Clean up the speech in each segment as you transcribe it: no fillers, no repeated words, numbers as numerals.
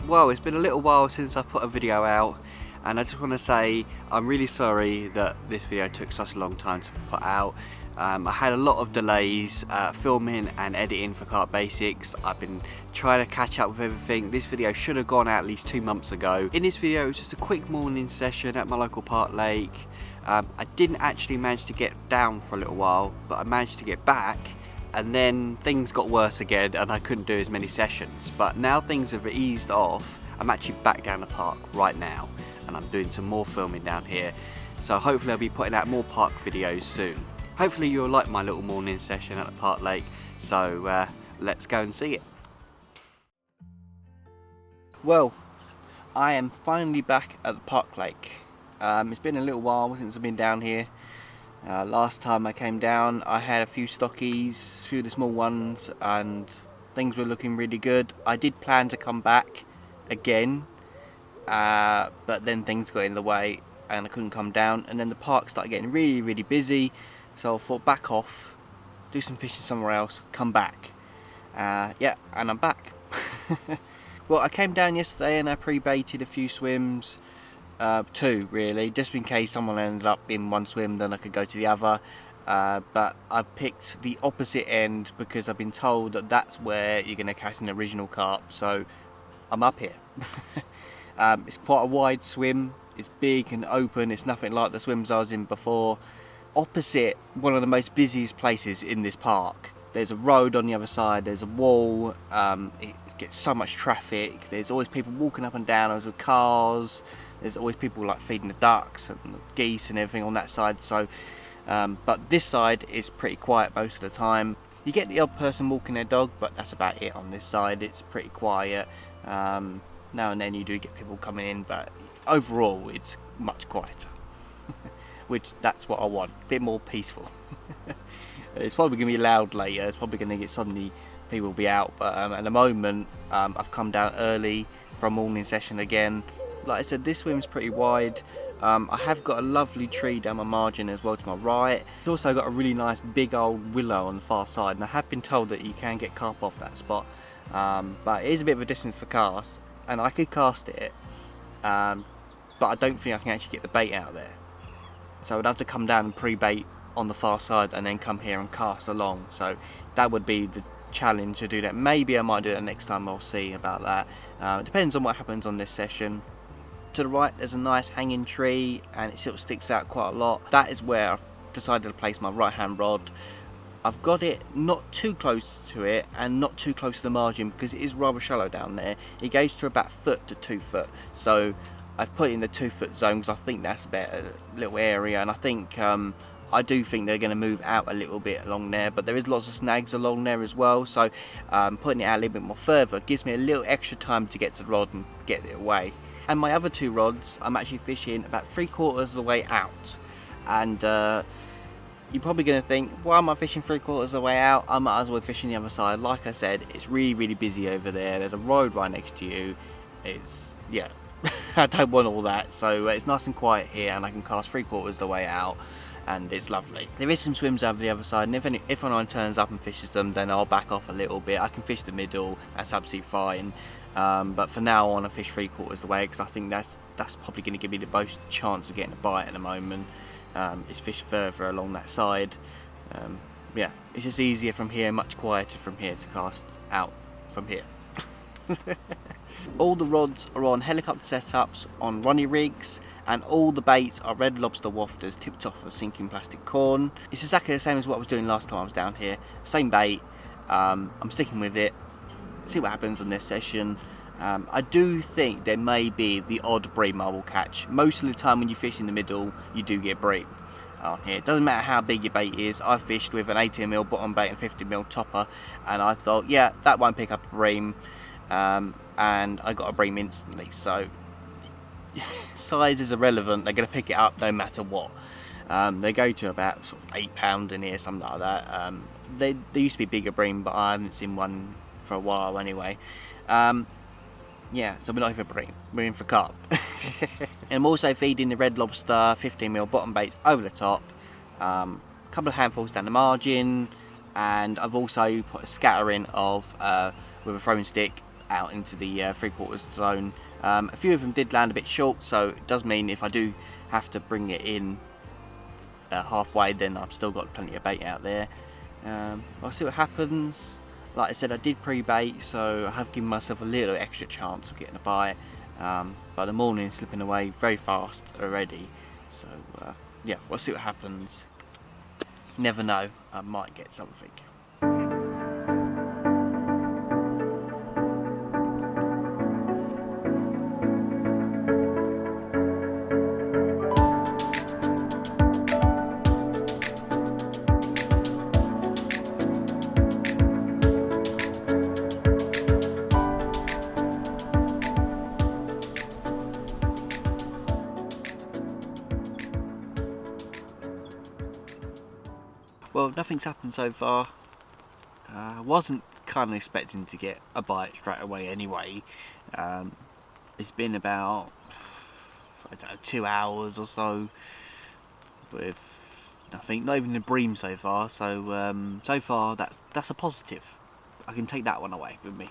Well, it's been a little while since I put a video out, and I just want to say I'm really sorry that this video took such a long time to put out. I had a lot of delays filming and editing for Carp Basics. I've been trying to catch up with everything. This video should have gone out at least 2 months ago. In this video, it was just a quick morning session at my local park lake. I didn't actually manage to get down for a little while, but I managed to get back, and then things got worse again and I couldn't do as many sessions. But now things have eased off, I'm actually back down the park right now and I'm doing some more filming down here. So hopefully I'll be putting out more park videos soon. Hopefully you'll like my little morning session at the park lake. So let's go and see it. Well, I am finally back at the park lake. It's been a little while since I've been down here. Last time I came down I had a few stockies, a few of the small ones, and things were looking really good. I did plan to come back again, but then things got in the way and I couldn't come down, and then the park started getting really busy, so I thought back off, do some fishing somewhere else, come back. Yeah, and I'm back. Well, I came down yesterday and I pre-baited a few swims. 2 really, just in case someone ended up in one swim, then I could go to the other, but I picked the opposite end because I've been told that that's where you're going to catch an original carp, so I'm up here. It's quite a wide swim, it's big and open, it's nothing like the swims I was in before. Opposite one of the most busiest places in this park. There's a road on the other side, there's a wall, it gets so much traffic, there's always people walking up and down, there's cars. There's always people like feeding the ducks and the geese and everything on that side. So, but this side is pretty quiet most of the time. You get the odd person walking their dog, but that's about it on this side. It's pretty quiet. Now and then you do get people coming in, but overall it's much quieter. Which that's what I want, a bit more peaceful. It's probably going to be loud later. It's probably going to get suddenly people will be out, but at the moment I've come down early for a morning session again. Like I said, this swim's pretty wide. I have got a lovely tree down my margin as well to my right. It's also got a really nice big old willow on the far side, and I have been told that you can get carp off that spot, but it is a bit of a distance for cast, and I could cast it, but I don't think I can actually get the bait out there. So I'd have to come down and pre-bait on the far side and then come here and cast along. So that would be the challenge to do that. Maybe I might do that next time, I'll see about that. It depends on what happens on this session. To the right there's a nice hanging tree and it sort of sticks out quite a lot. That is where I've decided to place my right hand rod. I've got it not too close to it and not too close to the margin because it is rather shallow down there. It goes to about 1 foot to 2 foot, so I've put it in the 2 foot zone because I think that's a better little area, and I think I do think they're going to move out a little bit along there, but there is lots of snags along there as well, so putting it out a little bit more further gives me a little extra time to get to the rod and get it away. And my other 2 rods, I'm actually fishing about 3/4 of the way out. And you're probably going to think, why am I fishing 3/4 of the way out? I might as well fish on the other side. Like I said, it's really busy over there. There's a road right next to you. It's, yeah, I don't want all that. So it's nice and quiet here, and I can cast 3/4 of the way out. And it's lovely. There is some swims over the other side, and if anyone turns up and fishes them, then I'll back off a little bit. I can fish the middle, that's absolutely fine. But for now I want to fish 3/4 the way because I think that's probably going to give me the most chance of getting a bite at the moment. Is fish further along that side. Yeah, it's just easier from here, much quieter from here to cast out from here. All the rods are on helicopter setups on Ronnie rigs, and all the baits are red lobster wafters tipped off a sinking plastic corn. It's exactly the same as what I was doing last time I was down here. Same bait. I'm sticking with it. See what happens on this session. I do think there may be the odd bream I will catch. Most of the time when you fish in the middle you do get bream on here. It doesn't matter how big your bait is. I fished with an 18mm bottom bait and 50mm topper, and I thought, yeah, that won't pick up a bream, and I got a bream instantly. So size is irrelevant, they're going to pick it up no matter what. They go to about sort of £8 in here, something like that. They used to be bigger bream, but I haven't seen one for a while anyway. Yeah, so we're not even bream, we're in for carp. And I'm also feeding the red lobster 15mm bottom baits over the top, a couple of handfuls down the margin, and I've also put a scattering of with a throwing stick out into the 3/4 zone. A few of them did land a bit short, so it does mean if I do have to bring it in halfway, then I've still got plenty of bait out there. I'll see what happens. Like I said, I did pre-bait, so I have given myself a little extra chance of getting a bite, but the morning is slipping away very fast already, so yeah, we'll see what happens. You never know, I might get something. Well, nothing's happened so far. I wasn't kind of expecting to get a bite straight away anyway. It's been about, I don't know, 2 hours or so with nothing, not even a bream so far. So so far that's a positive. I can take that one away with me.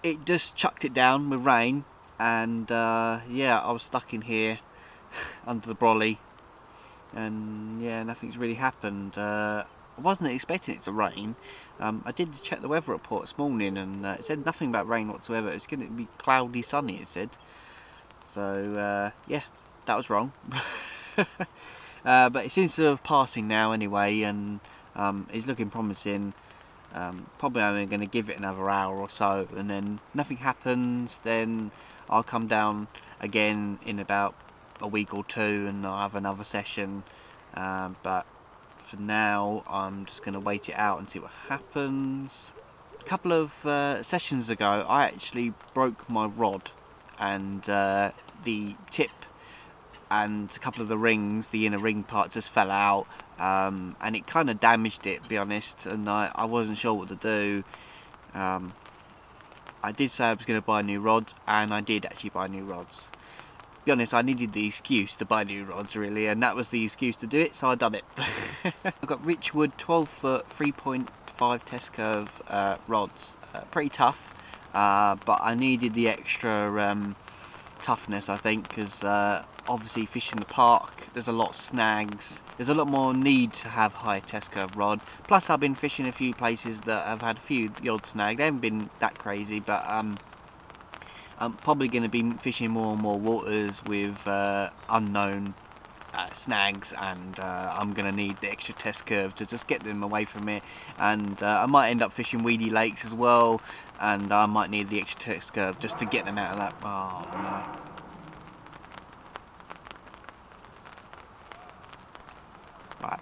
It just chucked it down with rain, and yeah, I was stuck in here under the brolly. And yeah, nothing's really happened. I wasn't expecting it to rain. I did check the weather report this morning, and it said nothing about rain whatsoever. It's going to be cloudy, sunny, it said. So yeah, that was wrong. But it seems to have passing now anyway, and it's looking promising. Probably only going to give it another hour or so, and then nothing happens. Then I'll come down again in about a week or two, and I'll have another session, but for now I'm just going to wait it out and see what happens. A couple of sessions ago I actually broke my rod, and the tip and a couple of the rings, the inner ring part, just fell out, and it kind of damaged it, to be honest, and I wasn't sure what to do. I did say I was going to buy new rods, and I did actually buy new rods. To be honest, I needed the excuse to buy new rods really, and that was the excuse to do it, so I done it. I've got Richwood 12 foot 3.5 test curve rods, pretty tough, but I needed the extra toughness, I think, because obviously fishing the park, there's a lot of snags, there's a lot more need to have high test curve rod, plus I've been fishing a few places that have had a few the odd snag. They haven't been that crazy, but I'm probably going to be fishing more and more waters with unknown snags, and I'm going to need the extra test curve to just get them away from it, and I might end up fishing weedy lakes as well, and I might need the extra test curve just to get them out of that. Oh no. Right,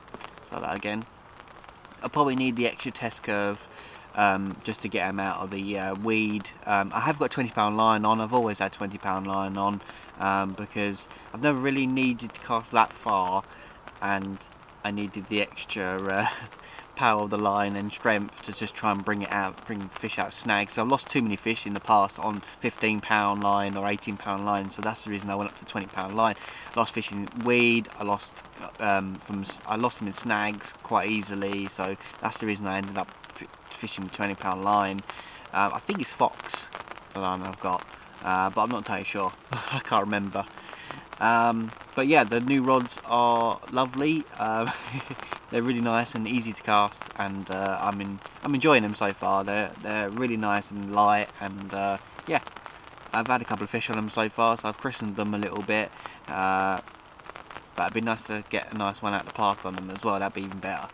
so that again. I'll probably need the extra test curve just to get them out of the weed. I have got a 20-pound line on. I've always had 20-pound line on, because I've never really needed to cast that far, and I needed the extra power of the line and strength to just try and bring fish out of snags. So I've lost too many fish in the past on 15-pound line or 18-pound line, so that's the reason I went up to 20-pound line. Lost fish in weed. I lost them in snags quite easily, so that's the reason I ended up fishing with 20-pound line. I think it's fox, the line I've got, but I'm not entirely sure. I can't remember. But yeah, the new rods are lovely. They're really nice and easy to cast, and I'm enjoying them so far. They're really nice and light, and yeah, I've had a couple of fish on them so far, so I've christened them a little bit. But it'd be nice to get a nice one out of the park on them as well. That'd be even better.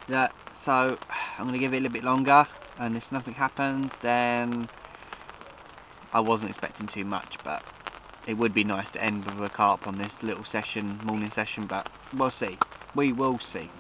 Yeah, so I'm going to give it a little bit longer, and if nothing happens, then I wasn't expecting too much, but it would be nice to end with a carp on this little session, morning session, but we'll see. We will see.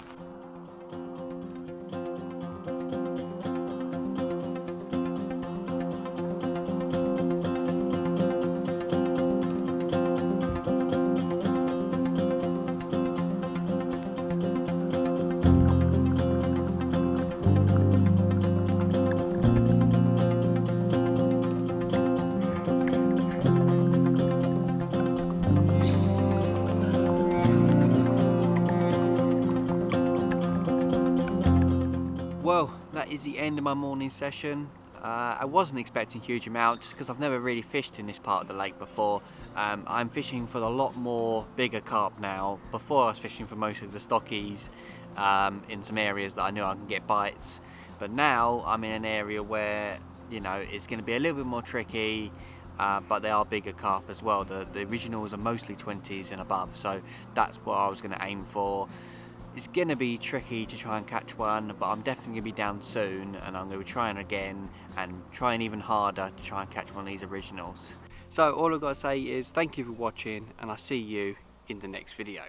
that is the end of my morning session. I wasn't expecting a huge amount just because I've never really fished in this part of the lake before. I'm fishing for a lot more bigger carp now. Before I was fishing for most of the stockies in some areas that I knew I can get bites, but now I'm in an area where, you know, it's going to be a little bit more tricky, but they are bigger carp as well. The originals are mostly 20s and above, so that's what I was going to aim for. It's going to be tricky to try and catch one, but I'm definitely going to be down soon, and I'm going to be trying again and trying even harder to try and catch one of these originals. So all I've got to say is thank you for watching, and I'll see you in the next video.